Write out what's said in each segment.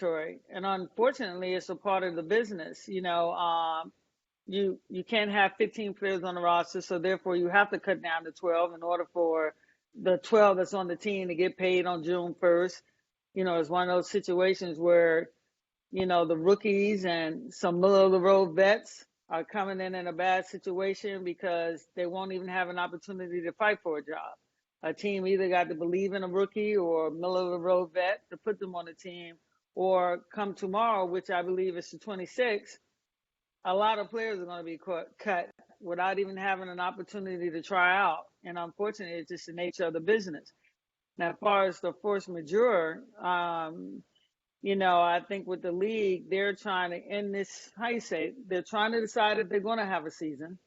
mandatory, and unfortunately, it's a part of the business. You can't have 15 players on the roster, so therefore you have to cut down to 12 in order for the 12 that's on the team to get paid on June 1st. It's one of those situations where the rookies and some middle of the road vets are coming in a bad situation because they won't even have an opportunity to fight for a job. A team either got to believe in a rookie or a middle of the road vet to put them on the team, or come tomorrow, which I believe is the 26th, a lot of players are going to be cut without even having an opportunity to try out. And unfortunately, it's just the nature of the business. Now, as far as the force majeure, I think with the league, they're trying to end this, how you say, they're trying to decide if they're going to have a season.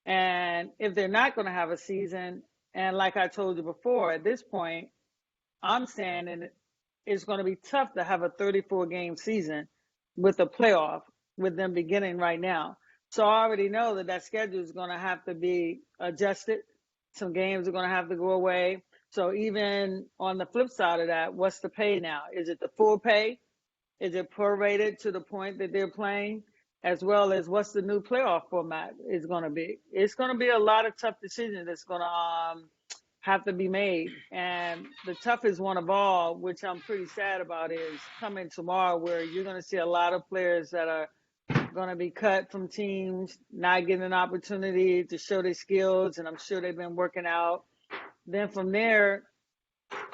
And if they're not going to have a season, and like I told you before, at this point, I'm saying it's going to be tough to have a 34-game season with a playoff, with them beginning right now. So I already know that schedule is going to have to be adjusted. Some games are going to have to go away. So even on the flip side of that, what's the pay now? Is it the full pay? Is it prorated to the point that they're playing? As well as what's the new playoff format is going to be? It's going to be a lot of tough decisions that's going to have to be made. And the toughest one of all, which I'm pretty sad about, is coming tomorrow, where you're going to see a lot of players that are going to be cut from teams, not getting an opportunity to show their skills, and I'm sure they've been working out. Then from there,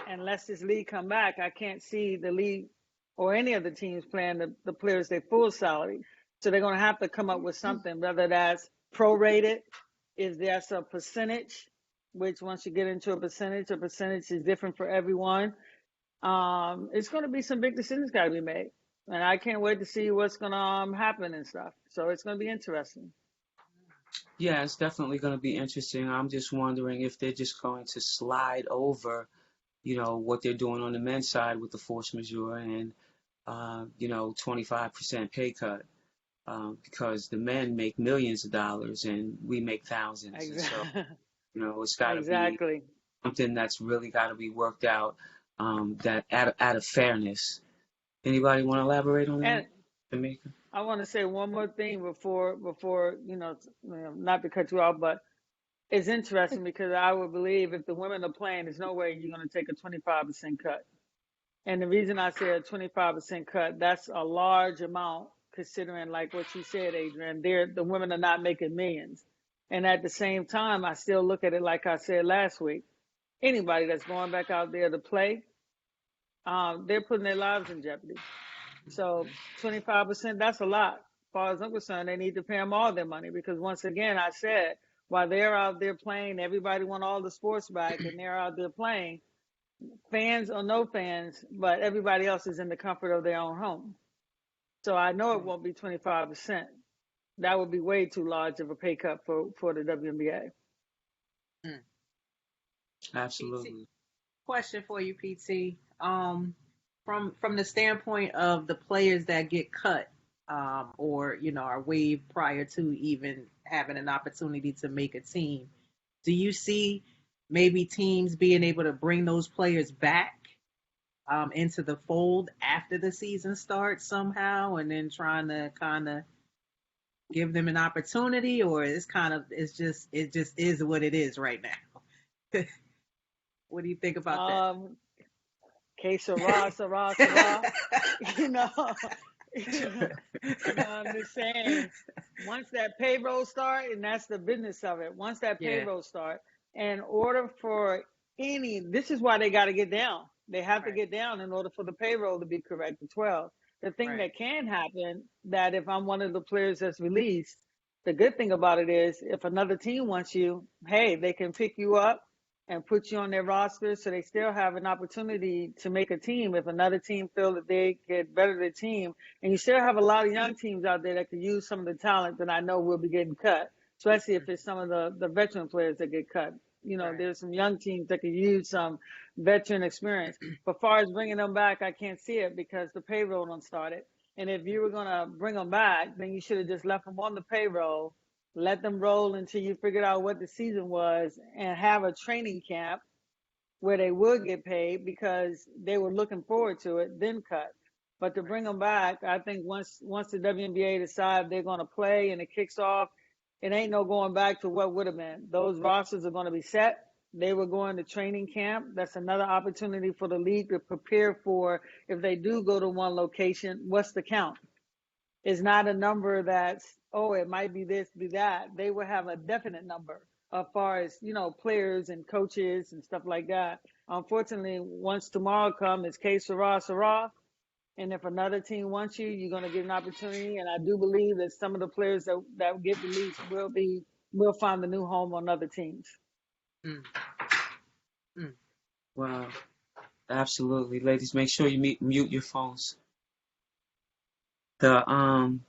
unless this league come back, I can't see the league or any of the teams playing the players their full salary. So they're going to have to come up with something, whether that's prorated, if that's a percentage, which once you get into a percentage is different for everyone. It's going to be some big decisions got to be made. And I can't wait to see what's going to happen and stuff. So it's going to be interesting. Yeah, it's definitely going to be interesting. I'm just wondering if they're just going to slide over, what they're doing on the men's side with the force majeure and, 25% pay cut. Because the men make millions of dollars and we make thousands. Exactly. And so, it's got to be something that's really got to be worked out, that out of fairness. Anybody want to elaborate on that, Tameka? I want to say one more thing before not to cut you off, but it's interesting because I would believe if the women are playing, there's no way you're going to take a 25% cut. And the reason I say a 25% cut, that's a large amount, considering like what you said, Adrienne, the women are not making millions. And at the same time, I still look at it like I said last week. Anybody that's going back out there to play, they're putting their lives in jeopardy. So 25%, that's a lot. As far as I'm concerned, they need to pay them all their money because once again, I said, while they're out there playing, everybody want all the sports back and they're out there playing, fans or no fans, but everybody else is in the comfort of their own home. So I know it won't be 25%. That would be way too large of a pay cut for the WNBA. Absolutely. PT. Question for you, PT. From the standpoint of the players that get cut, or are waived prior to even having an opportunity to make a team, do you see maybe teams being able to bring those players back into the fold after the season starts somehow, and then trying to kind of give them an opportunity, or it just is what it is right now? What do you think about that? Que sera. I'm just saying, once that payroll start, and that's the business of it. Once that payroll start, in order for this is why they got to get down. They have to get down in order for the payroll to be correct to 12. The thing that can happen, that if I'm one of the players that's released, the good thing about it is if another team wants you, hey, they can pick you up and put you on their roster, so they still have an opportunity to make a team if another team feel that they get better their team. And you still have a lot of young teams out there that could use some of the talent that I know will be getting cut, especially if it's some of the veteran players that get cut. There's some young teams that could use some veteran experience. But as far as bringing them back, I can't see it because the payroll done started. And if you were going to bring them back, then you should have just left them on the payroll, let them roll until you figured out what the season was, and have a training camp where they would get paid because they were looking forward to it, then cut. But to bring them back, I think once the WNBA decide they're going to play and it kicks off, it ain't no going back to what would have been. Those rosters are going to be set. They were going to training camp. That's another opportunity for the league to prepare for if they do go to one location, what's the count? It's not a number that's, oh, it might be this, be that. They will have a definite number as far as, players and coaches and stuff like that. Unfortunately, once tomorrow comes, it's que sera, sera. And if another team wants you, you're going to get an opportunity. And I do believe that some of the players that get released will find a new home on other teams. Mm. Mm. Wow. Absolutely. Ladies, make sure you mute your phones. Since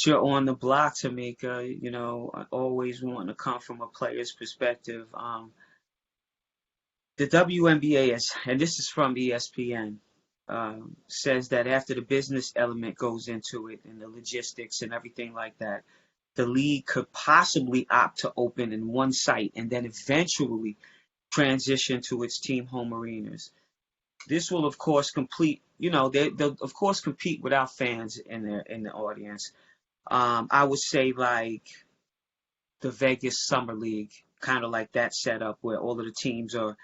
you're on the block, Tameka, always wanting to come from a player's perspective. The WNBA and this is from ESPN, says that after the business element goes into it and the logistics and everything like that, the league could possibly opt to open in one site and then eventually transition to its team home arenas. This will, of course, they'll of course compete without fans in the audience. I would say like the Vegas Summer League, kind of like that setup where all of the teams are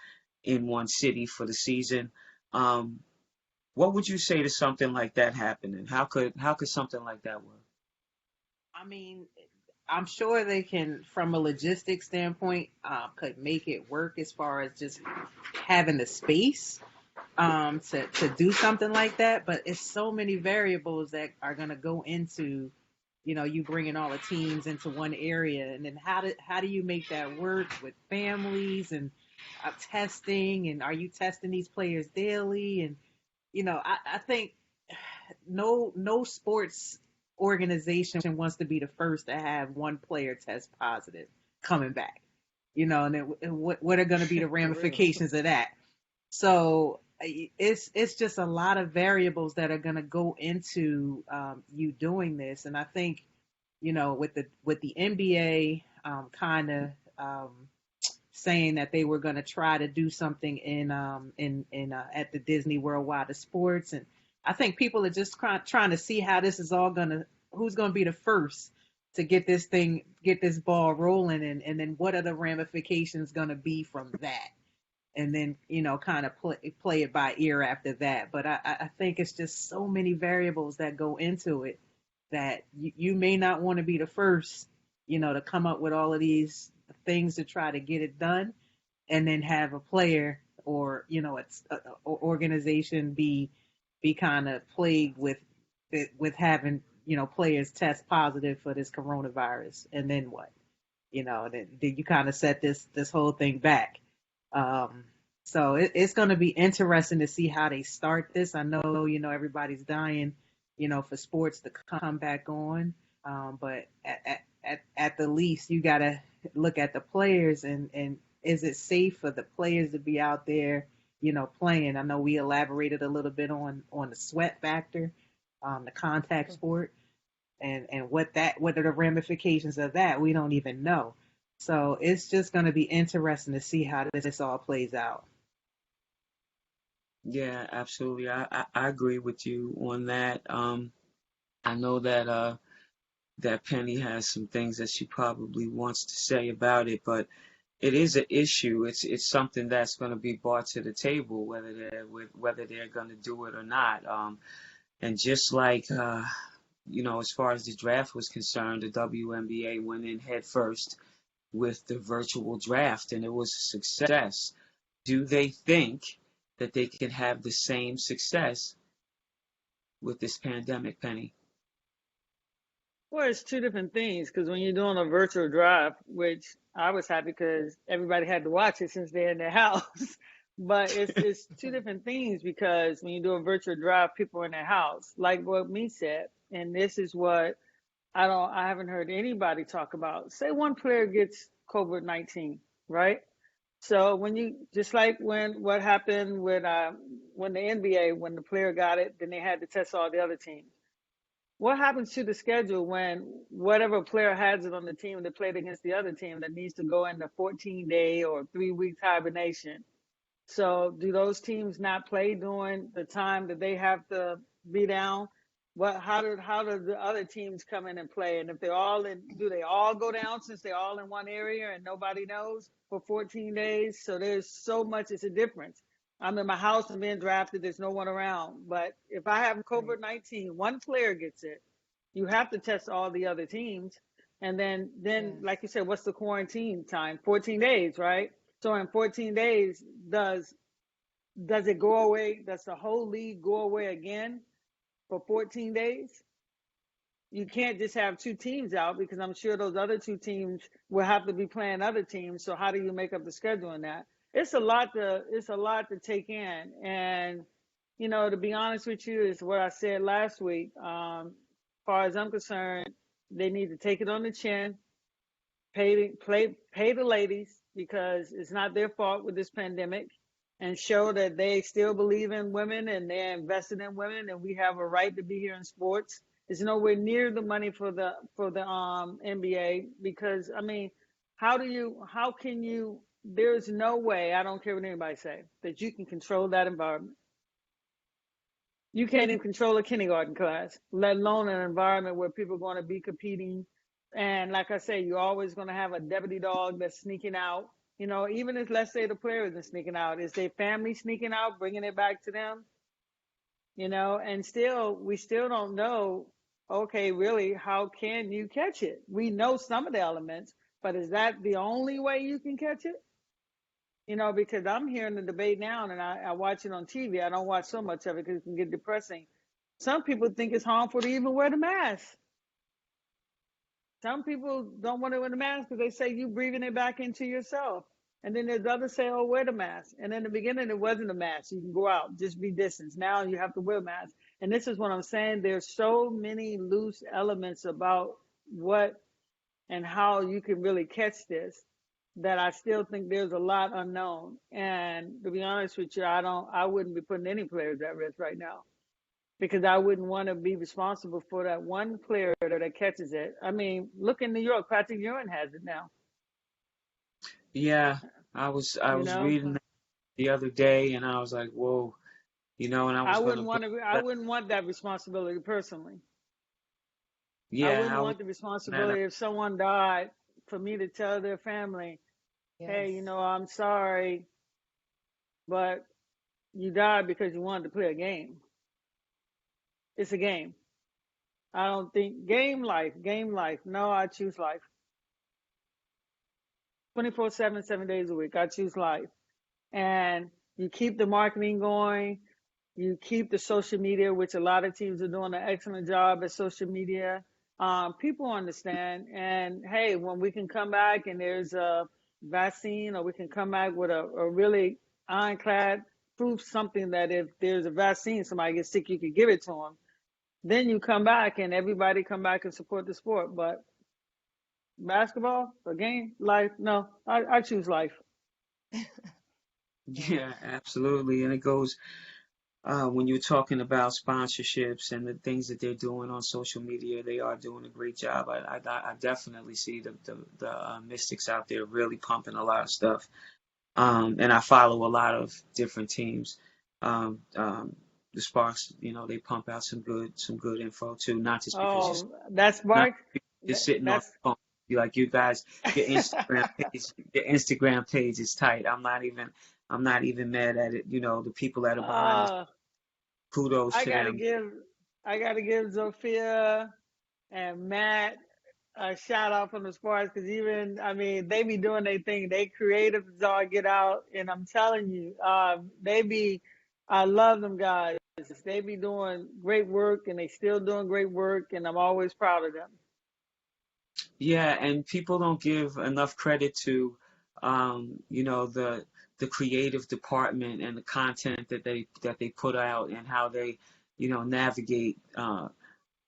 in one city for the season. What would you say to something like that happening? How could something like that work? I mean, I'm sure they can, from a logistics standpoint, could make it work as far as just having the space to do something like that. But it's so many variables that are going to go into, you bringing all the teams into one area, and then how do you make that work with families and testing, and are you testing these players daily? And I think no sports organization wants to be the first to have one player test positive coming back, and then what are going to be the ramifications of that? So it's just a lot of variables that are going to go into you doing this. And I think, with the NBA kind of saying that they were going to try to do something in at the Disney Worldwide of Sports, and I think people are just trying to see how this is all who's going to be the first to get this ball rolling, and then what are the ramifications going to be from that, and then kind of play it by ear after that. But I think it's just so many variables that go into it that you may not want to be the first, to come up with all of these things to try to get it done, and then have a player or it's an organization be kind of plagued with having players test positive for this coronavirus, and then what? Then you kind of set this whole thing back. So it's going to be interesting to see how they start this. I know everybody's dying for sports to come back on, but at the least you got to look at the players, and is it safe for the players to be out there playing? I know we elaborated a little bit on the sweat factor, the contact sport, and what are the ramifications of that, we don't even know. So it's just going to be interesting to see how this all plays out. Yeah, absolutely. I agree with you on that. I know that that Penny has some things that she probably wants to say about it, but it is an issue. It's something that's going to be brought to the table, whether they're going to do it or not. And just like as far as the draft was concerned, the WNBA went in head first with the virtual draft, and it was a success. Do they think that they can have the same success with this pandemic, Penny? Well, it's two different things, because when you're doing a virtual draft, which I was happy because everybody had to watch it since they're in their house, but it's two different things, because when you do a virtual draft, people are in their house, like what me said, and this is what I haven't heard anybody talk about. Say one player gets COVID-19, right? So just like what happened when the NBA, when the player got it, then they had to test all the other teams. What happens to the schedule when whatever player has it on the team that played against the other team that needs to go into 14-day or 3 weeks hibernation? So do those teams not play during the time that they have to be down? How do the other teams come in and play? And if they're all in, do they all go down since they're all in one area and nobody knows for 14 days? So there's so much, it's a difference. I'm in my house and being drafted, there's no one around. But if I have Right. COVID-19, one player gets it, you have to test all the other teams. And then Yes. like you said, what's the quarantine time? 14 days, right? So in 14 days, does it go away? Does the whole league go away again for 14 days? You can't just have two teams out because I'm sure those other two teams will have to be playing other teams. So how do you make up the schedule in that? It's a lot to take in. And to be honest with you, is what I said last week. As far as I'm concerned, they need to take it on the chin, pay the ladies because it's not their fault with this pandemic, and show that they still believe in women and they're invested in women and we have a right to be here in sports. It's nowhere near the money for the NBA because I mean, how can you? There's no way, I don't care what anybody say, that you can control that environment. You can't even control a kindergarten class, let alone an environment where people are going to be competing. And like I say, you're always going to have a deputy dog that's sneaking out. Even if, let's say, the player isn't sneaking out, is their family sneaking out, bringing it back to them? And we still don't know, okay, really, how can you catch it? We know some of the elements, but is that the only way you can catch it? Because I'm hearing the debate now and I watch it on TV. I don't watch so much of it because it can get depressing. Some people think it's harmful to even wear the mask. Some people don't want to wear the mask because they say you breathing it back into yourself. And then there's others say, oh, wear the mask. And in the beginning, it wasn't a mask. You can go out, just be distance. Now you have to wear a mask. And this is what I'm saying. There's so many loose elements about what and how you can really catch this that I still think there's a lot unknown. And to be honest with you, I wouldn't be putting any players at risk right now because I wouldn't want to be responsible for that one player that catches it. I mean, look in New York, Patrick Ewing has it now. Yeah, I was You know, reading that the other day, and I was like, whoa, and I was gonna bring I that. wouldn't want that responsibility personally. I Yeah, wouldn't I was want the that. responsibility if someone died for me to tell their family, hey, Yes. I'm sorry, but you died because you wanted to play a game. It's a game. I don't think game life. No, I choose life. 24/7, 7 days a week. I choose life. And you keep the marketing going. You keep the social media, which a lot of teams are doing an excellent job at social media. People understand. And hey, when we can come back and there's a vaccine, or we can come back with a really ironclad proof, something that if there's a vaccine, somebody gets sick, you could give it to them. Then you come back and everybody come back and support the sport. But basketball, a game, life, no, I choose life. Yes. Yeah, absolutely. And it goes when you're talking about sponsorships and the things that they're doing on social media, they are doing a great job. I definitely see the Mystics out there really pumping a lot of stuff. And I follow a lot of different teams. Um, um, the Sparks, they pump out some good info too. Not just because Oh, that's not Mark. just sitting on That's the phone. You guys, your Instagram page, your Instagram page is tight. I'm not even mad at it. The people that are behind this, uh kudos I to gotta them. give I gotta give Zofia and Matt a shout out from the Sparks because even I mean they be doing their thing. They creative as all get out, and I'm telling you, I love them guys. They be doing great work, and they still doing great work, and I'm always proud of them. Yeah, and people don't give enough credit to, the creative department and the content that they put out and how they, navigate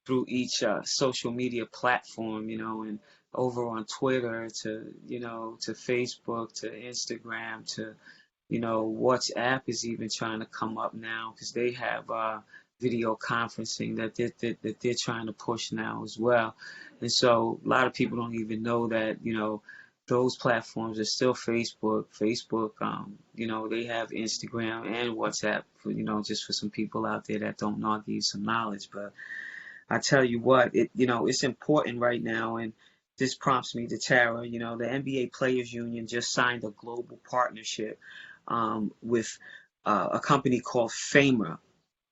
through each social media platform, and over on Twitter to Facebook to Instagram to WhatsApp is even trying to come up now because they have video conferencing that they're trying to push now as well. And so a lot of people don't even know that, those platforms are still Facebook. Facebook, they have Instagram and WhatsApp for, just for some people out there that don't know, I'll give you some knowledge. But I tell you what, it's important right now, and this prompts me to Tara. The NBA Players Union just signed a global partnership with a company called Famer,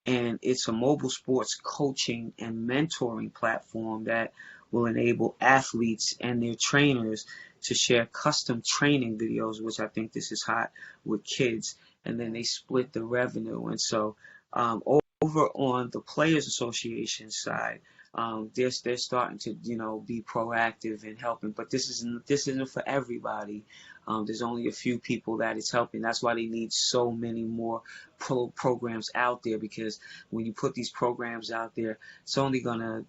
and it's a mobile sports coaching and mentoring platform that will enable athletes and their trainers to share custom training videos, which I think this is hot with kids, and then they split the revenue. And so over on the Players Association side, they're starting to be proactive in helping, but this isn't for everybody. There's only a few people that it's helping. That's why they need so many more programs out there, because when you put these programs out there, it's only gonna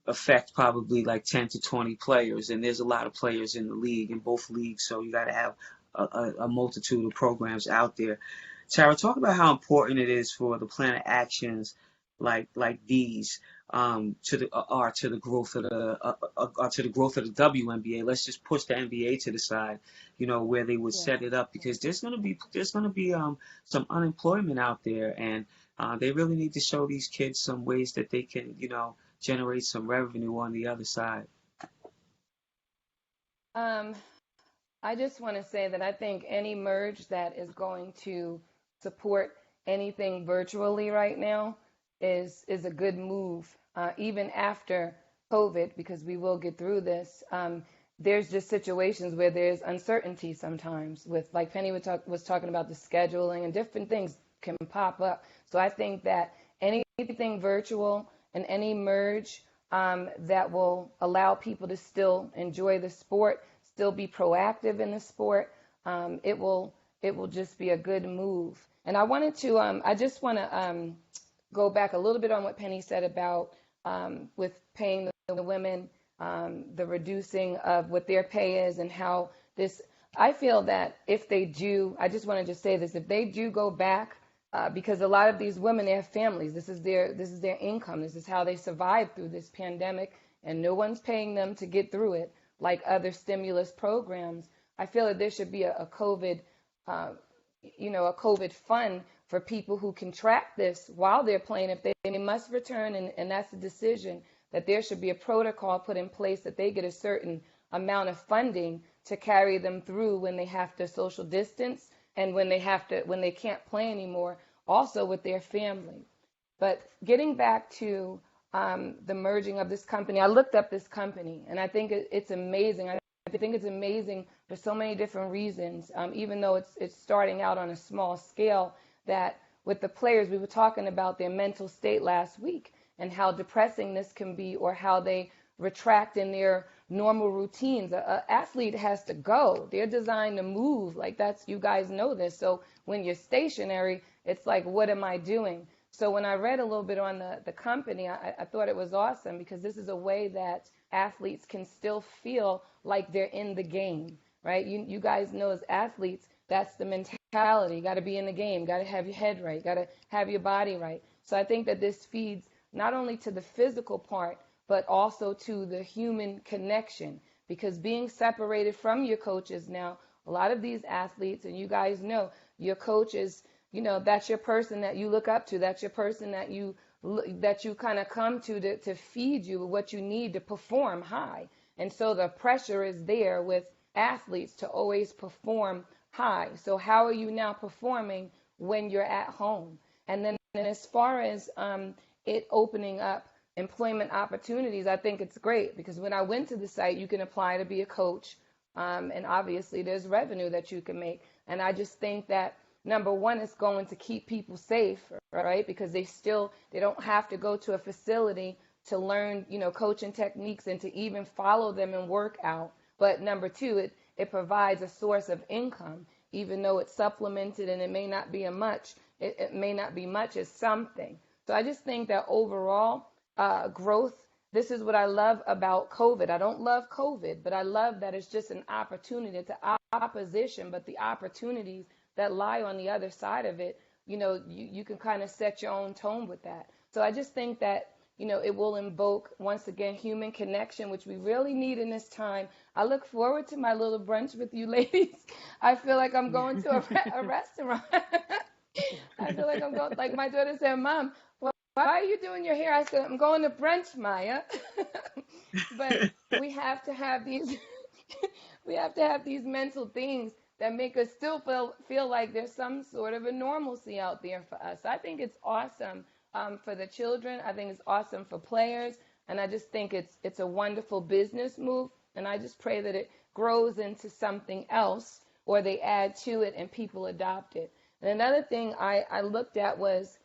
affect probably like 10 to 20 players, and there's a lot of players in the league, in both leagues, so you got to have a multitude of programs out there. Tara, talk about how important it is for the plan of actions like these to the growth of the WNBA. Let's just push the NBA to the side, where they would set it up, because there's gonna be some unemployment out there, and they really need to show these kids some ways that they can generate some revenue on the other side. I just want to say that I think any merge that is going to support anything virtually right now is a good move, even after COVID, because we will get through this. There's just situations where there's uncertainty sometimes with, like Penny was talking about, the scheduling and different things can pop up. So I think that anything virtual and any merge that will allow people to still enjoy the sport, still be proactive in the sport, it will just be a good move. And I just want to go back a little bit on what Penny said about with paying the women, the reducing of what their pay is, and how this. I feel that if they do, I just want to just say this: if they do go back, because a lot of these women, they have families. This is their income. This is how they survive through this pandemic, and no one's paying them to get through it like other stimulus programs. I feel that there should be a COVID, a COVID fund for people who contract this while they're playing. If they must return, and that's a decision, that there should be a protocol put in place that they get a certain amount of funding to carry them through when they have to social distance and when they can't play anymore, also with their family. But getting back to the merging of this company, I looked up this company, and I think it's amazing. I think it's amazing for so many different reasons, even though it's starting out on a small scale, that with the players, we were talking about their mental state last week and how depressing this can be, or how they retract in their normal routines. An athlete has to go. They're designed to move. Like, that's, you guys know this. So when you're stationary, it's like, what am I doing? So when I read a little bit on the company, I thought it was awesome, because this is a way that athletes can still feel like they're in the game, right? You guys know, as athletes, that's the mentality. You got to be in the game, got to have your head right, got to have your body right. So I think that this feeds not only to the physical part, but also to the human connection, because being separated from your coaches now, a lot of these athletes, and you guys know, your coach is, that's your person that you look up to. That's your person that you kind of come to feed you what you need to perform high. And so the pressure is there with athletes to always perform high. So how are you now performing when you're at home? And then as far as it opening up employment opportunities, I think it's great, because when I went to the site, you can apply to be a coach, and obviously there's revenue that you can make. And I just think that, number one, it's going to keep people safe, right? Because they don't have to go to a facility to learn, coaching techniques and to even follow them and work out. But number two, it provides a source of income, even though it's supplemented and it may not be much. It may not be much, it's something. So I just think that overall growth, this is what I love about COVID. I don't love COVID, but I love that it's just an opportunity. It's an opposition, but the opportunities that lie on the other side of it, you can kind of set your own tone with that. So I just think that, it will invoke, once again, human connection, which we really need in this time. I look forward to my little brunch with you ladies. I feel like I'm going to a restaurant. I feel like I'm going, like my daughter said, Mom, why are you doing your hair? I said, I'm going to brunch, Maya. But we have to have these we have to have these mental things that make us still feel like there's some sort of a normalcy out there for us. I think it's awesome for the children. I think it's awesome for players, and I just think it's a wonderful business move. And I just pray that it grows into something else, or they add to it and people adopt it. And another thing I looked at was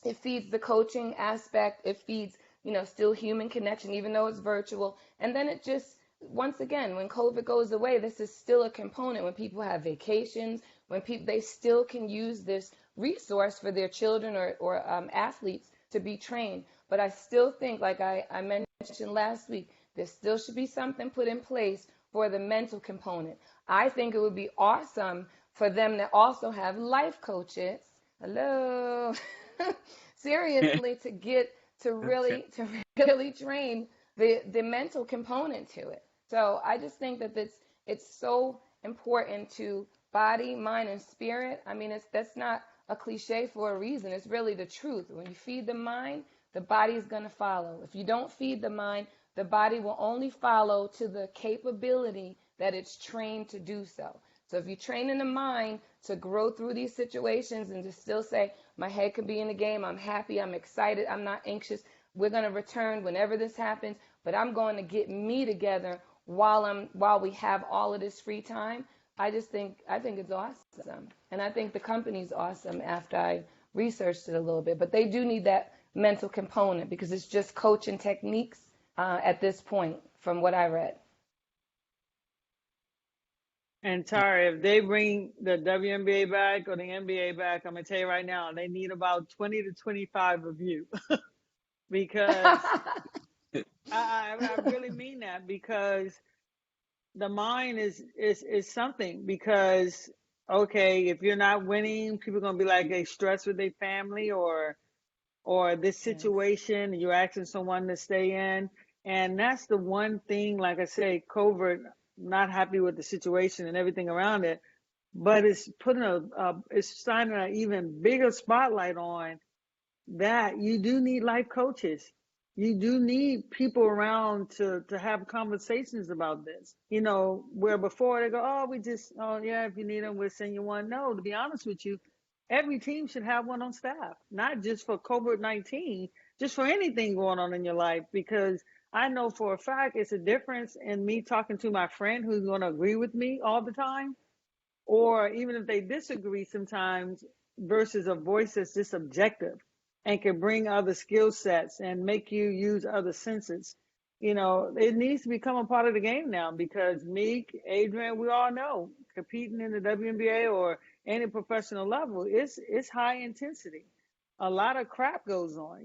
it feeds the coaching aspect. It feeds, still human connection, even though it's virtual. And then it just, once again, when COVID goes away, this is still a component. When people have vacations, when they still can use this resource for their children or athletes to be trained. But I still think, like I mentioned last week, there still should be something put in place for the mental component. I think it would be awesome for them to also have life coaches. Hello. Seriously, to really train the mental component to it. So I just think that it's so important to body, mind, and spirit. I mean, that's not a cliche for a reason. It's really the truth. When you feed the mind, the body is going to follow. If you don't feed the mind, the body will only follow to the capability that it's trained to do so. So if you train in the mind to grow through these situations and to still say, my head could be in the game, I'm happy, I'm excited, I'm not anxious, we're going to return whenever this happens, but I'm going to get me together while we have all of this free time. I think it's awesome. And I think the company's awesome after I researched it a little bit. But they do need that mental component because it's just coaching techniques at this point from what I read. And Tara, if they bring the WNBA back or the NBA back, I'm going to tell you right now, they need about 20 to 25 of you. Because I really mean that, because the mind is something. Because, okay, if you're not winning, people are going to be like, they stress with their family or this situation, and you're asking someone to stay in. And that's the one thing, like I say, COVID, not happy with the situation and everything around it, but it's putting it's shining an even bigger spotlight on that you do need life coaches. You do need people around to have conversations about this. Where before they go, oh yeah, if you need them, we'll send you one. No, to be honest with you, every team should have one on staff, not just for COVID-19, just for anything going on in your life. Because I know for a fact it's a difference in me talking to my friend who's going to agree with me all the time, or even if they disagree sometimes, versus a voice that's just objective and can bring other skill sets and make you use other senses. It needs to become a part of the game now, because Meek, Adrienne, we all know competing in the WNBA or any professional level, it's high intensity. A lot of crap goes on,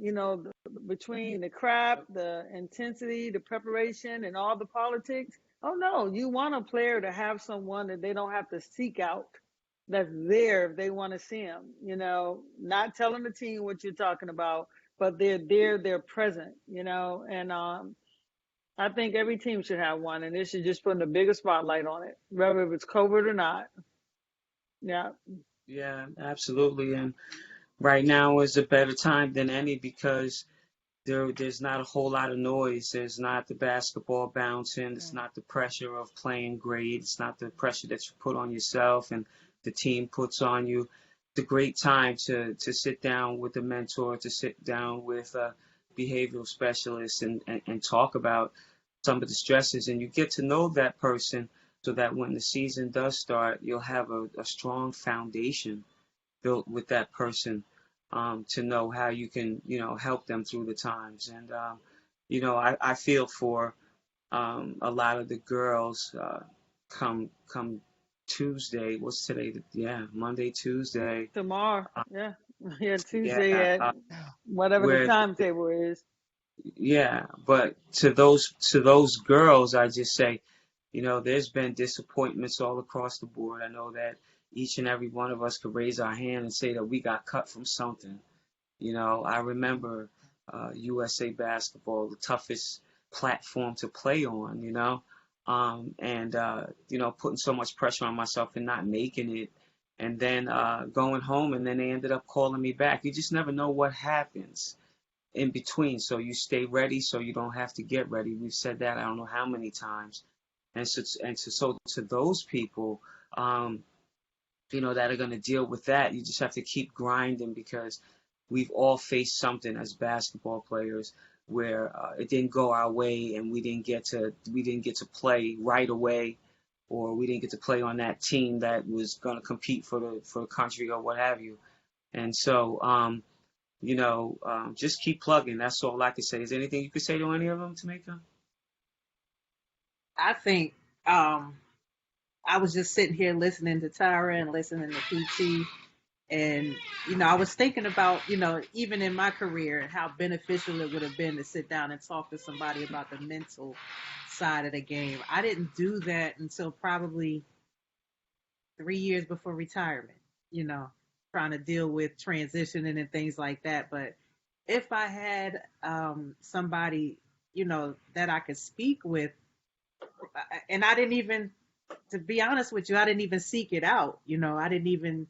between the crap, the intensity, the preparation, and all the politics. Oh no, you want a player to have someone that they don't have to seek out, that's there if they want to see them, not telling the team what you're talking about, but they're there, they're present, and I think every team should have one, and they should just put a bigger spotlight on it, whether it's COVID or not. Yeah. Yeah, absolutely. And right now is a better time than any, because there's not a whole lot of noise. There's not the basketball bouncing. It's not the pressure of playing great. It's not the pressure that you put on yourself and the team puts on you. It's a great time to sit down with a mentor, to sit down with a behavioral specialist and talk about some of the stresses. And you get to know that person so that when the season does start, you'll have a strong foundation built with that person. To know how you can, help them through the times. And, I feel for a lot of the girls come Tuesday. What's today? Yeah, Monday, Tuesday. Tomorrow. Yeah. Yeah, Tuesday Yeah, at whatever the timetable is. Yeah, but to those girls, I just say, there's been disappointments all across the board. I know that each and every one of us could raise our hand and say that we got cut from something. I remember USA Basketball, the toughest platform to play on, putting so much pressure on myself and not making it, and then going home, and then they ended up calling me back. You just never know what happens in between, so you stay ready so you don't have to get ready. We've said that I don't know how many times. And so to those people, that are going to deal with that, you just have to keep grinding, because we've all faced something as basketball players where it didn't go our way, and we didn't get to play right away, or we didn't get to play on that team that was going to compete for the country or what have you. And so, just keep plugging. That's all I can say. Is there anything you could say to any of them, Tameka? I think I was just sitting here listening to Tara and listening to PT. And, I was thinking about, even in my career, how beneficial it would have been to sit down and talk to somebody about the mental side of the game. I didn't do that until probably 3 years before retirement, trying to deal with transitioning and things like that. But if I had somebody, that I could speak with, and I didn't even, to be honest with you, I didn't even seek it out. I didn't even,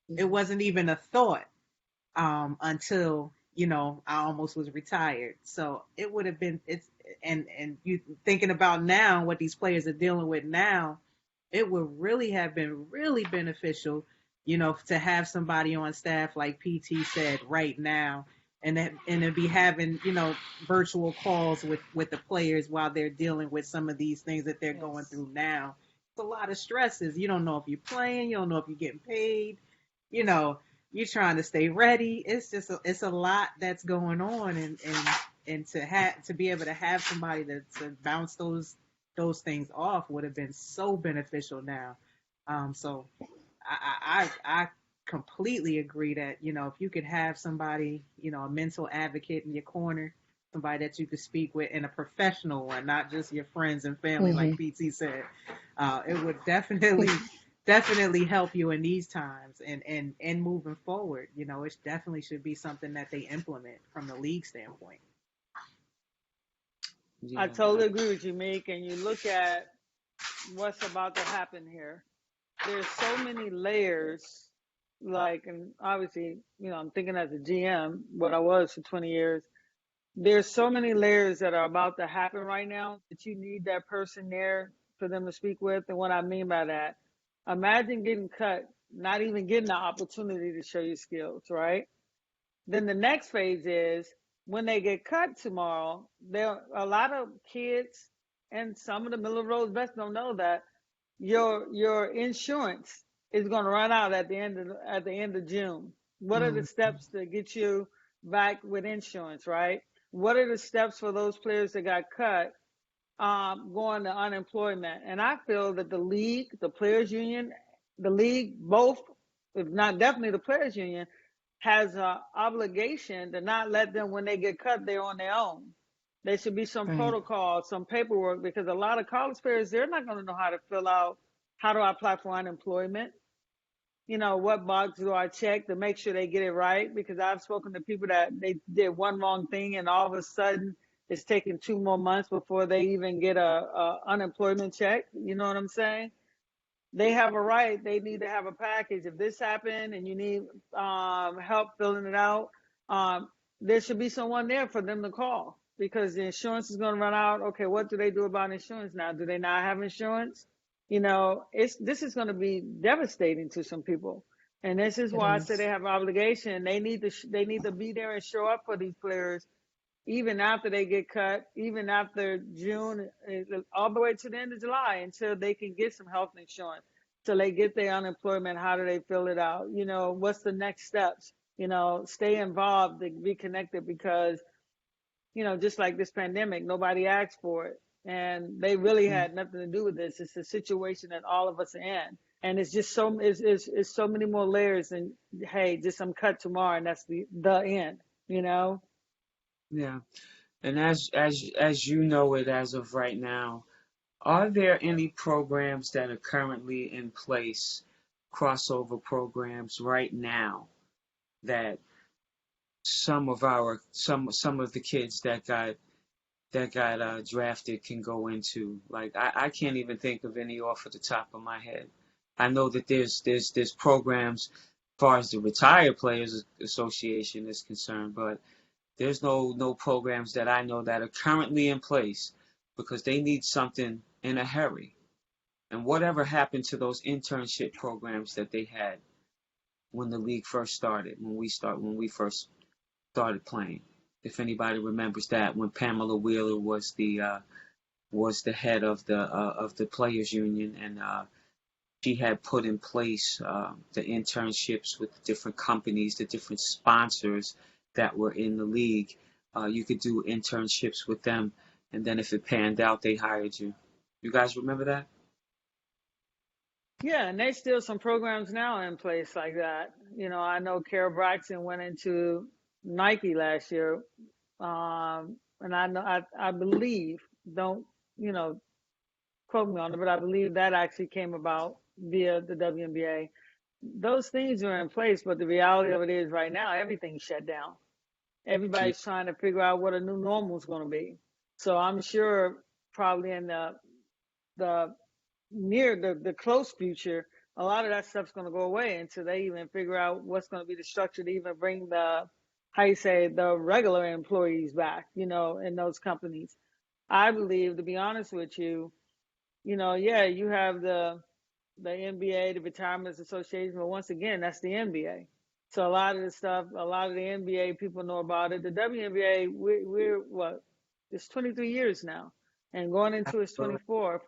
it wasn't even a thought until, I almost was retired. So it would have been, and you thinking about now what these players are dealing with now, it would really have been really beneficial, to have somebody on staff like PT said right now, and to be having, virtual calls with the players while they're dealing with some of these things that they're going through now. It's a lot of stresses. You don't know if you're playing, you don't know if you're getting paid, you're trying to stay ready. It's just it's a lot that's going on, and to be able to have somebody to bounce those things off would have been so beneficial now. So I completely agree that, if you could have somebody, a mental advocate in your corner, somebody that you could speak with, and a professional one, not just your friends and family, like PT said, it would definitely help you in these times and moving forward. It definitely should be something that they implement from the league standpoint. Yeah. I totally agree with you, Meek. And you look at what's about to happen here. There's so many layers, and obviously, I'm thinking as a GM, what I was for 20 years. There's so many layers that are about to happen right now that you need that person there for them to speak with. And what I mean by that, imagine getting cut, not even getting the opportunity to show your skills, right? Then the next phase is when they get cut tomorrow, there are a lot of kids and some of the middle of the road vets don't know that your insurance is going to run out at the end of June. What are the steps to get you back with insurance, right? What are the steps for those players that got cut going to unemployment? And I feel that the league, the players union, the league, both, if not definitely the players union, has an obligation to not let them, when they get cut, they're on their own. There should be some protocol, some paperwork, because a lot of college players, they're not going to know how to fill out, how do I apply for unemployment? What box do I check to make sure they get it right? Because I've spoken to people that they did one wrong thing and all of a sudden it's taking 2 more months before they even get a unemployment check. You know what I'm saying? They have a right. They need to have a package. If this happened and you need help filling it out, there should be someone there for them to call, because the insurance is going to run out. Okay, what do they do about insurance now? Do they not have insurance? This is going to be devastating to some people, and this is why I say they have an obligation. They need to be there and show up for these players, even after they get cut, even after June, all the way to the end of July, until they can get some health insurance, till they get their unemployment. How do they fill it out? What's the next steps? Stay involved, be connected, because, just like this pandemic, nobody asked for it. And they really had nothing to do with this. It's a situation that all of us are in. And it's just it's so many more layers than, hey, just I'm cut tomorrow and that's the end, Yeah. And as you know it as of right now, are there any programs that are currently in place, crossover programs right now, that some of the kids that got drafted can go into. Like I can't even think of any off of the top of my head. I know that there's programs as far as the Retired Players Association is concerned, but there's no programs that I know that are currently in place because they need something in a hurry. And whatever happened to those internship programs that they had when the league first started, when we first started playing? If anybody remembers that, when Pamela Wheeler was the head of the players union, and she had put in place the internships with the different companies, the different sponsors that were in the league. You could do internships with them, and then if it panned out, they hired you. You guys remember that? Yeah, and there's still some programs now in place like that. I know Carol Braxton went into Nike last year, and I believe, don't quote me on it, but I believe that actually came about via the WNBA. Those things are in place, but the reality of it is right now everything's shut down. Everybody's trying to figure out what a new normal is going to be. So I'm sure probably in the near the close future, a lot of that stuff's going to go away until they even figure out what's going to be the structure to even bring the regular employees back, in those companies. I believe, to be honest with you, yeah, you have the NBA, the Retirement Association, but once again, that's the NBA. So a lot of the stuff, a lot of the NBA people know about it. The WNBA, we're what? It's 23 years now, and going into its 24th.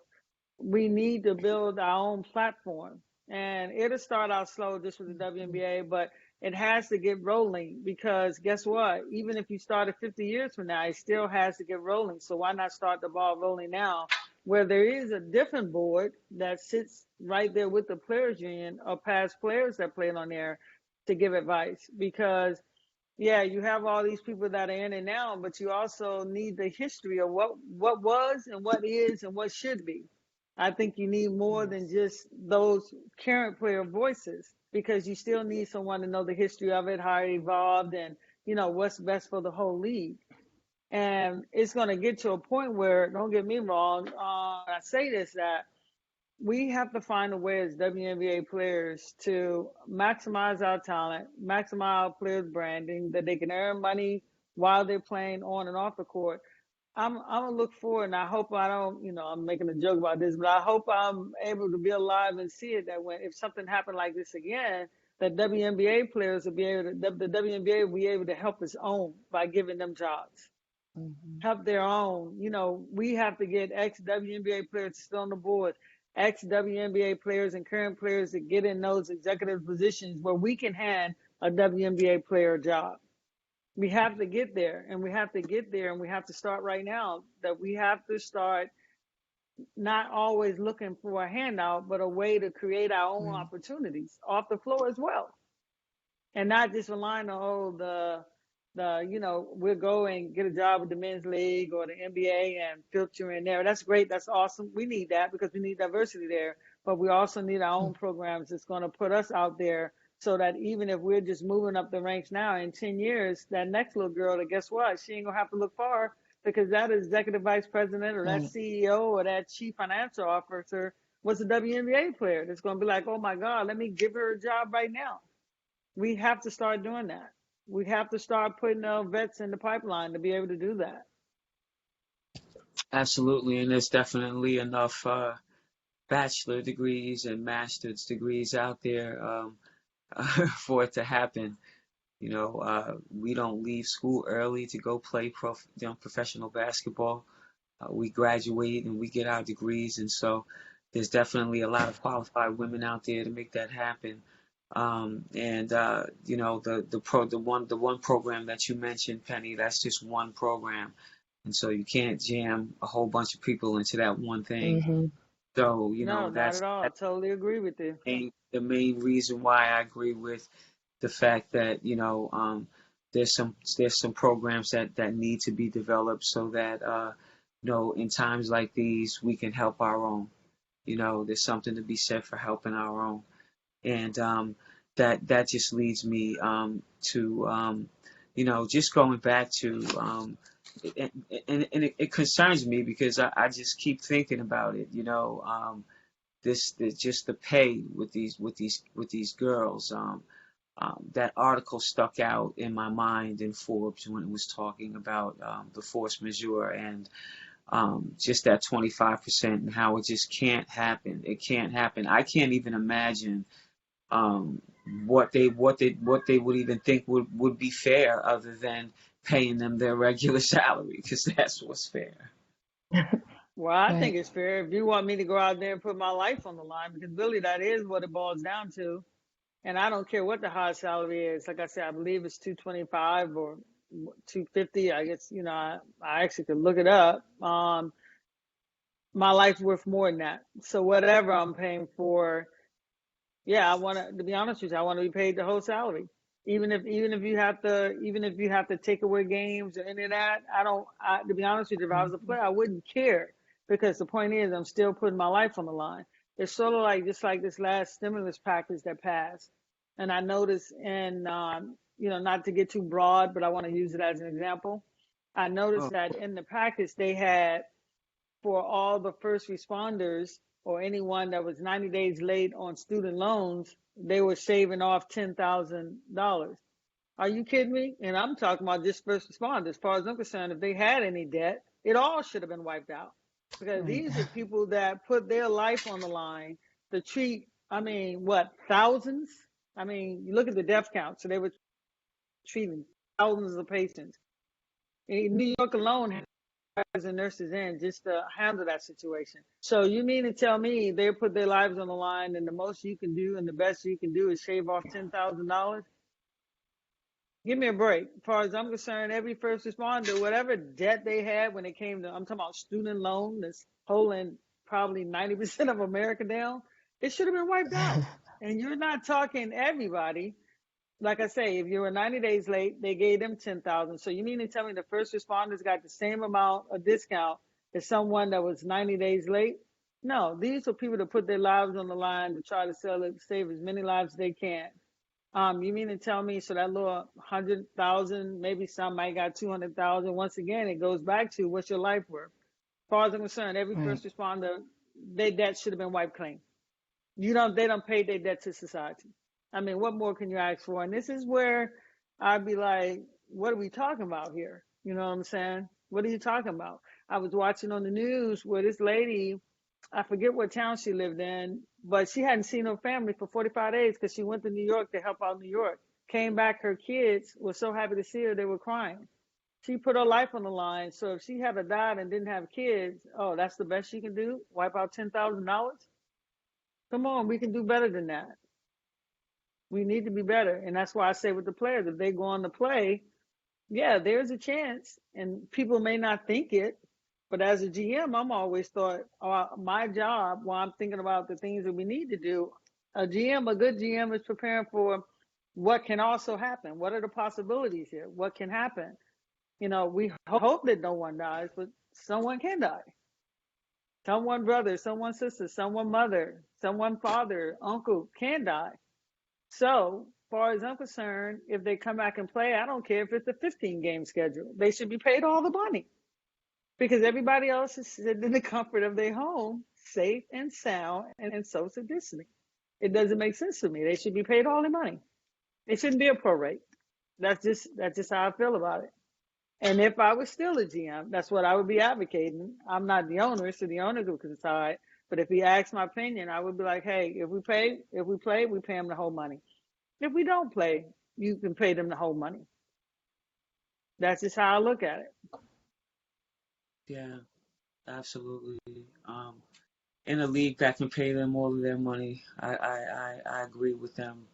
We need to build our own platform, and it'll start out slow just with the WNBA, but it has to get rolling, because guess what? Even if you started 50 years from now, it still has to get rolling. So why not start the ball rolling now, where there is a different board that sits right there with the players union or past players that played on there to give advice? Because yeah, you have all these people that are in it now, but you also need the history of what was and what is and what should be. I think you need more than just those current player voices, because you still need someone to know the history of it, how it evolved, and what's best for the whole league. And it's going to get to a point where, don't get me wrong, I say this, that we have to find a way as WNBA players to maximize our talent, maximize our players' branding, that they can earn money while they're playing on and off the court. I'm gonna look forward, and I hope I don't. I'm making a joke about this, but I hope I'm able to be alive and see it. That when, if something happened like this again, that WNBA players will be able to, the WNBA will be able to help its own by giving them jobs, help their own. We have to get ex WNBA players to sit on the board, ex WNBA players and current players to get in those executive positions where we can hand a WNBA player a job. We have to get there, and we have to start right now. That we have to start not always looking for a handout, but a way to create our own opportunities off the floor as well, and not just relying on we'll go and get a job with the men's league or the NBA and filter in there. That's great. That's awesome. We need that because we need diversity there, but we also need our own programs that's going to put us out there, so that even if we're just moving up the ranks now, in 10 years, that next little girl, that guess what? She ain't going to have to look far, because that executive vice president or that CEO or that chief financial officer was a WNBA player. That's going to be like, oh my God, let me give her a job right now. We have to start doing that. We have to start putting our vets in the pipeline to be able to do that. Absolutely, and there's definitely enough bachelor degrees and master's degrees out there for it to happen. We don't leave school early to go play professional basketball. We graduate and we get our degrees, and so there's definitely a lot of qualified women out there to make that happen. The one program that you mentioned, Penny, that's just one program, and so you can't jam a whole bunch of people into that one thing. So No, that's not at all. I totally agree with you. the main reason why I agree with the fact that there's some programs that need to be developed, so that in times like these we can help our own. There's something to be said for helping our own. And that just leads me to just going back to, it concerns me because I just keep thinking about it, just the pay with these girls. That article stuck out in my mind in Forbes when it was talking about the force majeure and just that 25% and how it just can't happen. It can't happen. I can't even imagine what they would even think would be fair other than paying them their regular salary, because that's what's fair. Well, I Right. think it's fair if you want me to go out there and put my life on the line, because really that is what it boils down to. And I don't care what the high salary is. Like I said, I believe it's 225 or 250. I guess, I actually could look it up. My life's worth more than that. So whatever I'm paying for, yeah, to be honest with you, I want to be paid the whole salary. Even if you have to take away games or any of that, to be honest with you, if I was a player, I wouldn't care, because the point is I'm still putting my life on the line. It's sort of like, just like this last stimulus package that passed. And I noticed, and not to get too broad, but I want to use it as an example. I noticed that in the package they had, for all the first responders or anyone that was 90 days late on student loans, they were shaving off $10,000. Are you kidding me? And I'm talking about just first responders. As far as I'm concerned, if they had any debt, it all should have been wiped out, because Right. these are people that put their life on the line to treat, thousands? You look at the death count. So they were treating thousands of patients. In New York alone had doctors and nurses in just to handle that situation. So you mean to tell me they put their lives on the line, and the most you can do and the best you can do is shave off $10,000? Give me a break. As far as I'm concerned, every first responder, whatever debt they had when it came to, I'm talking about student loan that's holding probably 90% of America down, it should have been wiped out. And you're not talking everybody. Like I say, if you were 90 days late, they gave them 10,000. So you mean to tell me the first responders got the same amount of discount as someone that was 90 days late? No, these are people that put their lives on the line to try to save as many lives as they can. You mean to tell me, so that little 100,000, maybe some might got 200,000. Once again, it goes back to, what's your life worth? As far as I'm concerned, every Right. first responder, their debt should have been wiped clean. They don't pay their debt to society. What more can you ask for? And this is where I'd be like, what are we talking about here? You know what I'm saying? What are you talking about? I was watching on the news where this lady, I forget what town she lived in, but she hadn't seen her family for 45 days because she went to New York to help out New York. Came back, her kids were so happy to see her, they were crying. She put her life on the line. So if she had died and didn't have kids, oh, that's the best she can do? Wipe out $10,000? Come on, we can do better than that. We need to be better. And that's why I say with the players, if they go on to play, yeah, there's a chance. And people may not think it, but as a GM, I'm always thought, my job, while I'm thinking about the things that we need to do, a good GM is preparing for what can also happen. What are the possibilities here? What can happen? We hope that no one dies, but someone can die. Someone brother, someone sister, someone mother, someone father, uncle can die. So, far as I'm concerned, if they come back and play, I don't care if it's a 15-game schedule. They should be paid all the money, because everybody else is sitting in the comfort of their home, safe and sound, and social distancing. It doesn't make sense to me. They should be paid all the money. It shouldn't be a prorate. That's just how I feel about it. And if I was still a GM, that's what I would be advocating. I'm not the owner, so the owner could decide. But if he asks my opinion, I would be like, hey, if we play, we pay him the whole money. If we don't play, you can pay them the whole money. That's just how I look at it. Yeah, absolutely. In a league that can pay them all of their money, I agree with them.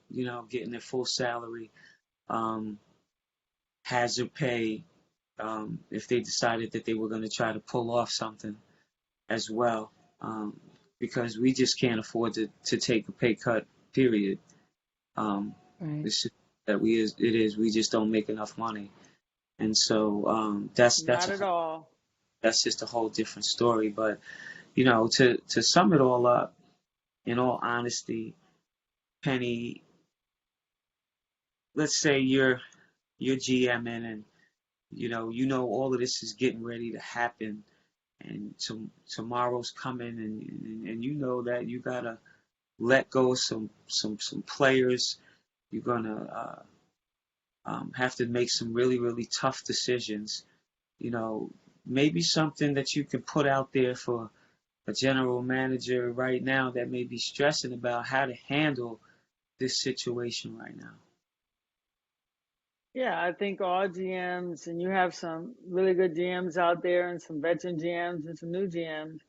Getting their full salary, hazard pay, if they decided that they were going to try to pull off something as well, because we just can't afford to take a pay cut, period. Right. It's just that we just don't make enough money. And so that's Not at all. That's just a whole different story. But, to sum it all up, in all honesty, Penny, let's say you're you're GMing, and you know all of this is getting ready to happen, and tomorrow's coming, and you know that you gotta let go of some players. You're gonna have to make some really, really tough decisions. Maybe something that you can put out there for a general manager right now that may be stressing about how to handle this situation right now. Yeah, I think all GMs, and you have some really good GMs out there and some veteran GMs and some new GMs,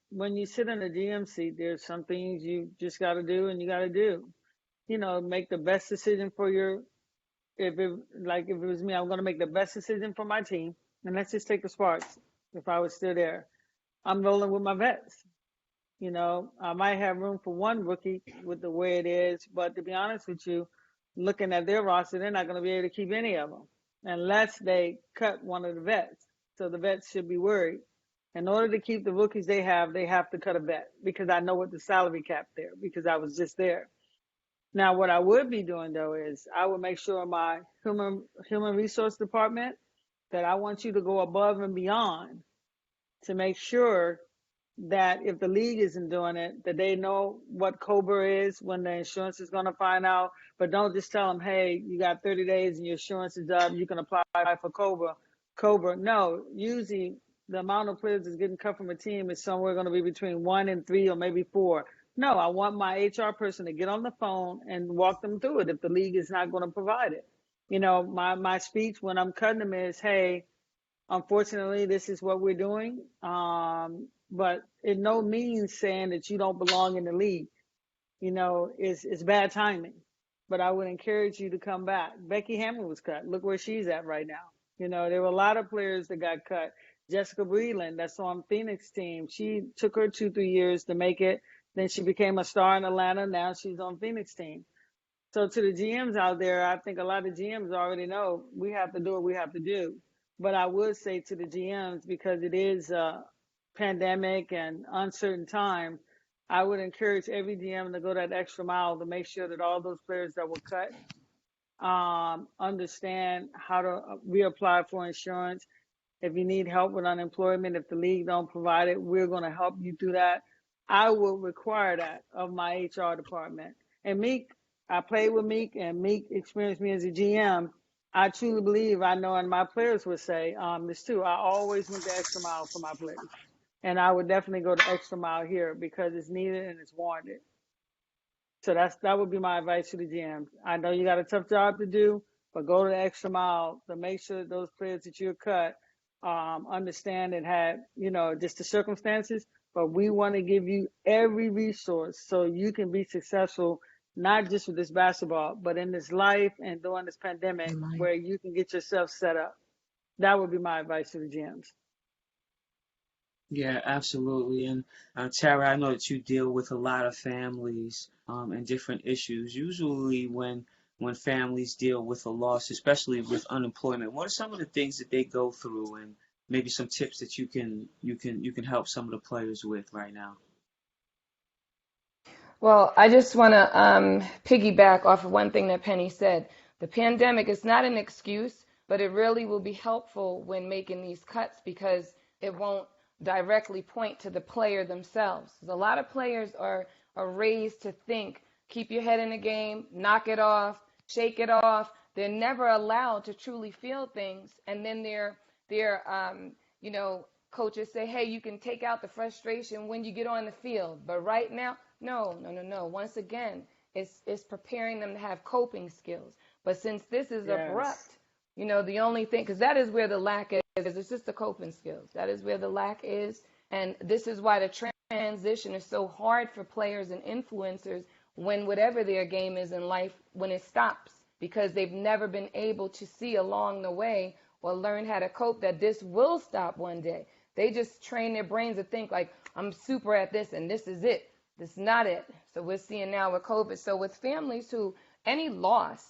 when you sit in a GM seat, there's some things you just got to do and you got to do. Make the best decision for if it was me, I'm going to make the best decision for my team. And let's just take the Sparks. If I was still there, I'm rolling with my vets. I might have room for one rookie with the way it is, but to be honest with you, looking at their roster, they're not going to be able to keep any of them unless they cut one of the vets. So the vets should be worried. In order to keep the rookies they have to cut a vet because I know what the salary cap there because I was just there. Now, what I would be doing though is I would make sure my human resource department that I want you to go above and beyond to make sure that if the league isn't doing it, that they know what COBRA is when the insurance is going to find out. But don't just tell them, hey, you got 30 days and your insurance is up, you can apply for COBRA. No, usually the amount of players that's getting cut from a team is somewhere going to be between 1 and 3 or maybe 4. No, I want my HR person to get on the phone and walk them through it if the league is not going to provide it. My speech when I'm cutting them is, hey, unfortunately, this is what we're doing. But in no means saying that you don't belong in the league. It's bad timing. But I would encourage you to come back. Becky Hammond was cut. Look where she's at right now. There were a lot of players that got cut. Jessica Breland, that's on Phoenix team. She took her 2-3 years to make it. Then she became a star in Atlanta. Now she's on Phoenix team. So to the GMs out there, I think a lot of GMs already know we have to do what we have to do. But I would say to the GMs, because it is a pandemic and uncertain time, I would encourage every GM to go that extra mile to make sure that all those players that were cut understand how to reapply for insurance. If you need help with unemployment, if the league don't provide it, we're going to help you through that. I will require that of my HR department. And Meek, I played with Meek, and Meek experienced me as a GM. I truly believe, I know, and my players would say this too, I always went the extra mile for my players. And I would definitely go the extra mile here because it's needed and it's warranted. So that would be my advice to the GMs. I know you got a tough job to do, but go the extra mile to make sure that those players that you're cut understand and have, just the circumstances. But we want to give you every resource so you can be successful, not just with this basketball, but in this life and during this pandemic where you can get yourself set up. That would be my advice to the GMs. Yeah, absolutely. And Tara, I know that you deal with a lot of families and different issues. Usually when families deal with a loss, especially with unemployment, what are some of the things that they go through, and maybe some tips that you can help some of the players with right now? Well, I just want to piggyback off of one thing that Penny said. The pandemic is not an excuse, but it really will be helpful when making these cuts because it won't directly point to the player themselves. A lot of players are raised to think, keep your head in the game, knock it off, shake it off. They're never allowed to truly feel things, and then coaches say, hey, you can take out the frustration when you get on the field. But right now, no. Once again, it's preparing them to have coping skills. But since this is abrupt, the only thing, because that is where the lack is, it's just the coping skills. That is where the lack is. And this is why the transition is so hard for players and influencers when whatever their game is in life, when it stops, because they've never been able to see along the way or learn how to cope that this will stop one day. They just train their brains to think like, I'm super at this and this is it. This is not it. So we're seeing now with COVID. So with families who, any loss,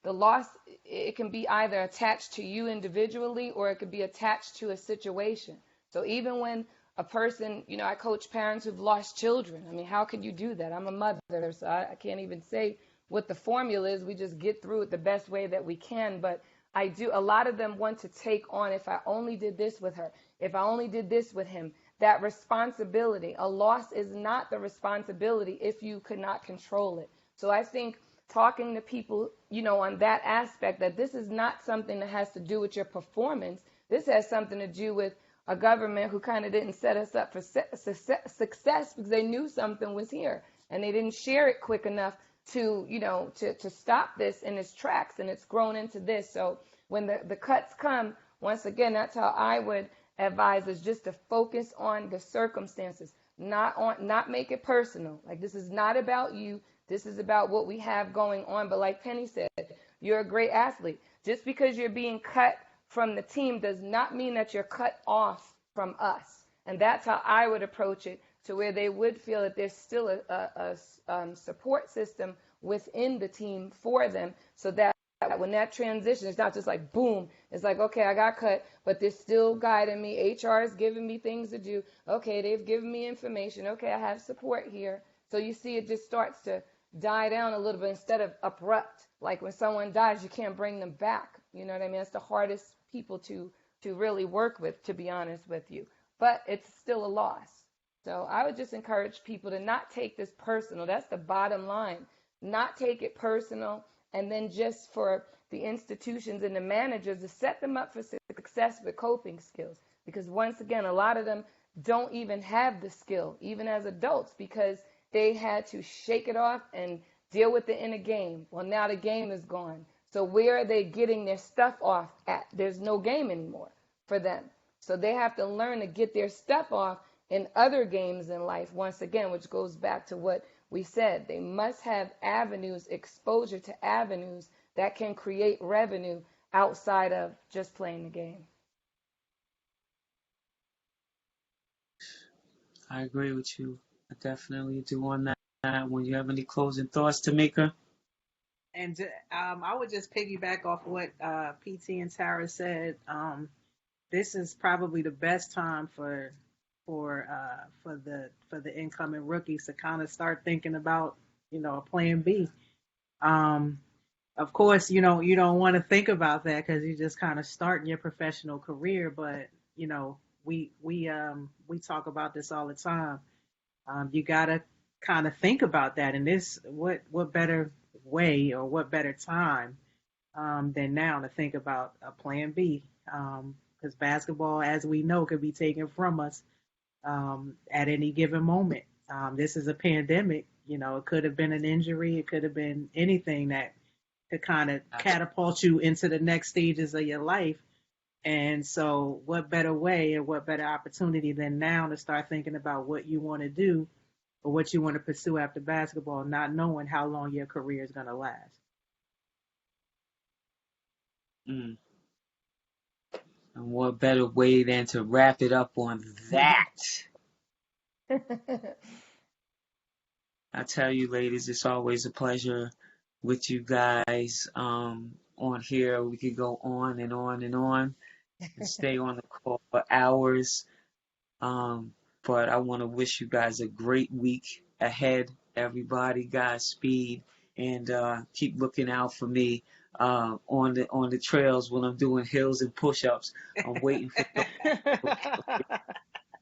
the loss, it can be either attached to you individually or it could be attached to a situation. So even when a person, I coach parents who've lost children. I mean, how could you do that? I'm a mother, so I can't even say what the formula is. We just get through it the best way that we can. But a lot of them want to take on, if I only did this with her, if I only did this with him, that responsibility. A loss is not the responsibility if you could not control it. So I think talking to people, on that aspect, that this is not something that has to do with your performance. This has something to do with a government who kind of didn't set us up for success because they knew something was here and they didn't share it quick enough to stop this in its tracks, and it's grown into this. So when the cuts come, once again, that's how I would advise, is just to focus on the circumstances, not make it personal. Like, this is not about you. This is about what we have going on. But like Penny said, you're a great athlete. Just because you're being cut from the team does not mean that you're cut off from us. And that's how I would approach it, to where they would feel that there's still a support system within the team for them, so that when that transition, it's not just like boom, it's like, okay, I got cut, but they're still guiding me. HR is giving me things to do. Okay, they've given me information. Okay, I have support here. So you see, it just starts to die down a little bit instead of abrupt. Like when someone dies, you can't bring them back. You know what I mean? It's the hardest people to really work with, to be honest with you. But it's still a loss. So I would just encourage people to not take this personal. That's the bottom line. Not take it personal, and then just for the institutions and the managers to set them up for success with coping skills. Because once again, a lot of them don't even have the skill, even as adults, because they had to shake it off and deal with it in a game. Well, now the game is gone. So where are they getting their stuff off at? There's no game anymore for them. So they have to learn to get their stuff off in other games in life, once again, which goes back to what we said. They must have avenues, exposure to avenues that can create revenue outside of just playing the game. I agree with you. I definitely do on that. When you have any closing thoughts, Tameka? And I would just piggyback off what PT and Tara said. This is probably the best time for the incoming rookies to kind of start thinking about a plan B. Of course, you don't want to think about that because you're just kind of starting your professional career. But we talk about this all the time. You gotta kind of think about that, and this what better way or what better time than now to think about a plan B, because basketball, as we know, could be taken from us at any given moment. This is a pandemic. It could have been an injury. It could have been anything that could kind of catapult you into the next stages of your life. And so what better way and what better opportunity than now to start thinking about what you want to do or what you want to pursue after basketball, not knowing how long your career is going to last. And what better way than to wrap it up on that? I tell you, ladies, it's always a pleasure with you guys on here. We could go on and on and on and stay on the call for hours. But I want to wish you guys a great week ahead, everybody. Godspeed, and keep looking out for me on the trails when I'm doing hills and push-ups. I'm waiting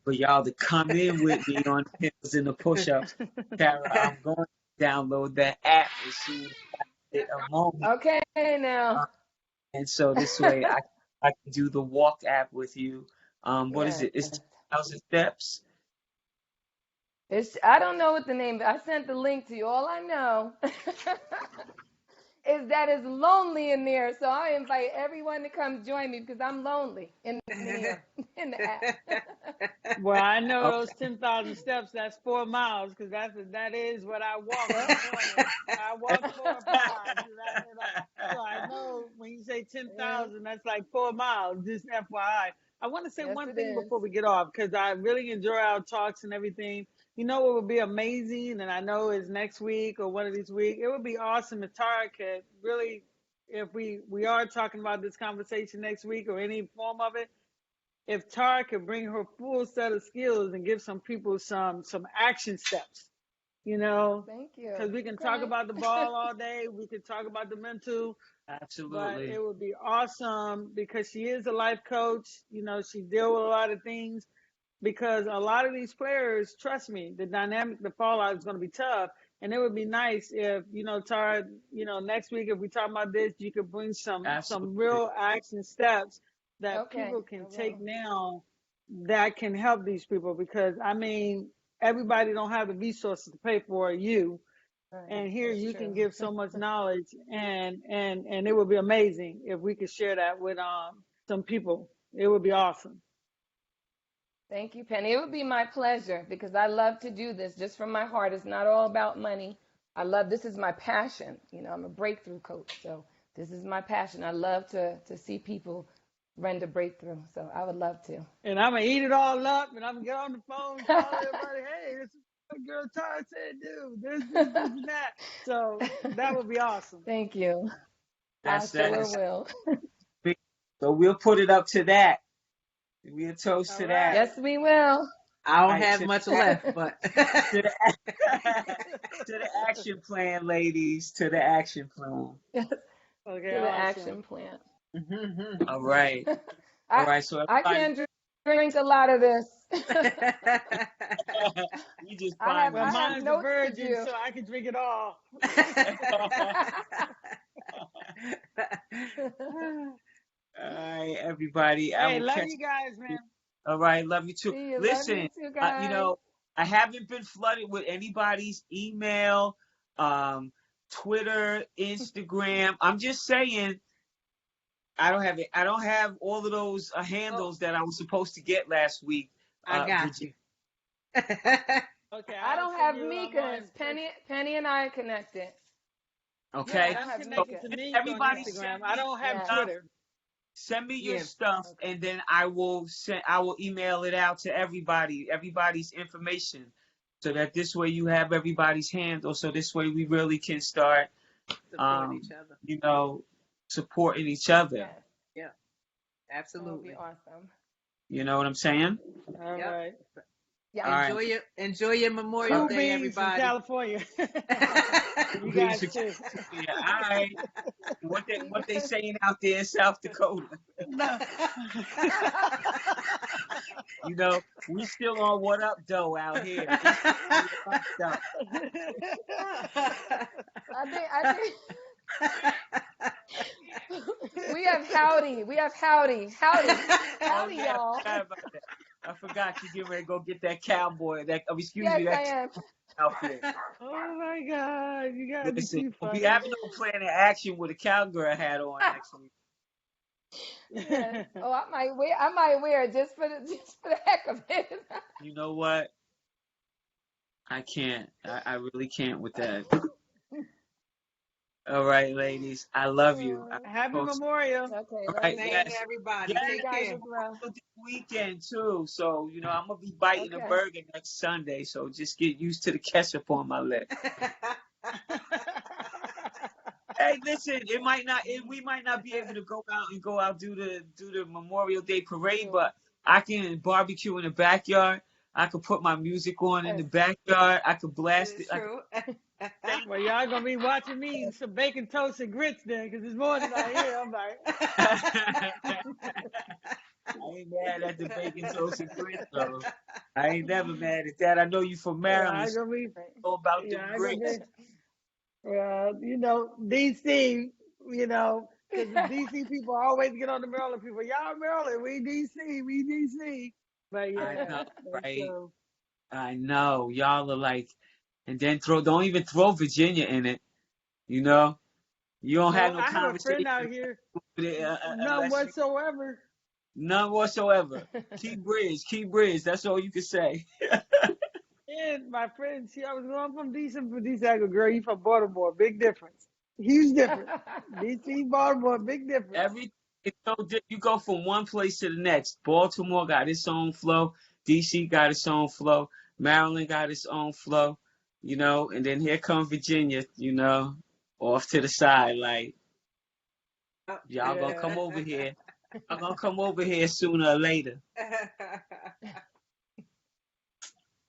for y'all to come in with me on the hills and the push-ups. Tara, I'm going to download that app as soon as I get a moment. Okay, now. And so this way I can do the walk app with you. What is it? It's 2,000 steps. I don't know what the name is. I sent the link to you. All I know is that it's lonely in there. So I invite everyone to come join me because I'm lonely in the app. Well, I know those 10,000 steps, that's 4 miles, because that is what I walk in the morning. I walk 4 miles. So I know when you say 10,000, that's like 4 miles, just FYI. I want to say one thing before we get off, because I really enjoy our talks and everything. You know what would be amazing, and I know it's next week or one of these weeks, it would be awesome if Tara could really, if we are talking about this conversation next week or any form of it, if Tara could bring her full set of skills and give some people some action steps Thank you. because we can talk Okay. about the ball all day. We can talk about the mental, but Absolutely. it would be awesome because she is a life coach. She deal with a lot of things because a lot of these players, trust me, the fallout is going to be tough. And it would be nice if, Tara, next week, if we talk about this, you could bring some Absolutely. real action steps that Okay, people I can take will. now that can help these people. Because, I mean, everybody don't have the resources to pay for you. Right. And here That's you can true. give so much knowledge, and it would be amazing if we could share that with some people. It would be awesome. Thank you, Penny. It would be my pleasure because I love to do this just from my heart. It's not all about money. This is my passion. I'm a breakthrough coach. So this is my passion. I love to see people render breakthrough. So I would love to. And I'm gonna eat it all up, and I'm gonna get on the phone, call everybody. Hey, this is what girl Tara said, dude. This, and that. So that would be awesome. Thank you. I That sure is will. big. So we'll put it up to that. We'll toast All to that. right. Yes, we will. I All don't right, have to much the, left, but to the to the action plan, ladies. To the action plan. Yes, Okay, to the awesome. action plan. All right. All I right. So I everybody, can't drink a lot of this. we just I have fine Well, I with have mine's a notes to virgin, do. so I can drink it all. All right, everybody. I Hey, will love catch you guys, man. you. All right, love you too. See you. Love you Listen, too, guys. I haven't been flooded with anybody's email, Twitter, Instagram. I'm just saying, I don't have it. I don't have all of those Oh, handles that I was supposed to get last week. I got Virginia. you. Okay, I I'll don't send have you Mika's. mine. Penny and I are connected. Yeah, I Okay, don't I'm have so connected Mika. to me on everybody Instagram. send I me don't your have Yeah. stuff. Twitter. Send me your Yeah. stuff, Okay. and then I will send. I will email it out to everybody's information, so that this way you have everybody's handle. So this way we really can start, Support um, each other. you know, supporting each other. Yes. Yeah, That would be absolutely. awesome. You know what I'm saying? All Yep. right. All Yeah. right. Enjoy your All Memorial Cool right. Day, beans from everybody. California. You Peace guys and too. California. All right. What they saying out there in South Dakota? No. We still on what up though out here. We still on what up though. I think we have howdy. We have howdy. Howdy. Oh Howdy, yeah, y'all. I forgot about that. I forgot you get ready to go get that cowboy. Excuse Yes, me, I that am. outfit. Oh my God, you guys are Listen, too we'll be funny. having no plan of action with a cowgirl hat on next week. Yes. Oh, I might wear it just for the heck of it. You know what? I can't. I really can't with that. All right, ladies. I love you. Happy Folks. Memorial. Okay, All love right. you Same too. to Yes. everybody. Yes. You Take guys care. as well. This weekend too. So I'm gonna be biting a Okay. burger next Sunday. So just get used to the ketchup on my lip. Hey, listen, we might not be able to go out do the Memorial Day parade, True. but I can barbecue in the backyard. I could put my music on in the Yes. backyard. I could blast it. It's true. Well, y'all gonna be watching me eating some bacon toast and grits then, because this morning out here, I'm like, I ain't mad at the bacon toast and grits though. I ain't never mad at that. I know you from Maryland, I so gonna be, Right. you know about them yeah, I gonna grits. be, well, DC, because the DC people always get on the Maryland people. Y'all Maryland, we DC. But I yeah, know, Yes. right? so I know. Y'all are like, and then don't even throw Virginia in it. You know, you don't have no, no I have a friend conversation out here, with it, none unless you whatsoever. none whatsoever. Keep bridge. That's all you can say. And my friend, I was going from DC. I go, girl, you from Baltimore, big difference, huge difference. DC, Baltimore, big difference. Everything is so you go from one place to the next. Baltimore got its own flow. DC got its own flow. Maryland got its own flow. And then here comes Virginia. Off to the side, like y'all gonna Yeah, come over here. I'm gonna come over here sooner or later.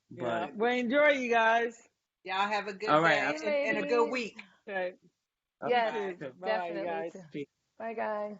yeah. But Well, enjoy, you guys. Y'all have a good All right. day See you, and a good ladies. week. Okay. All You Yes, right. too. Bye, you definitely guys. too. Peace. Bye, guys.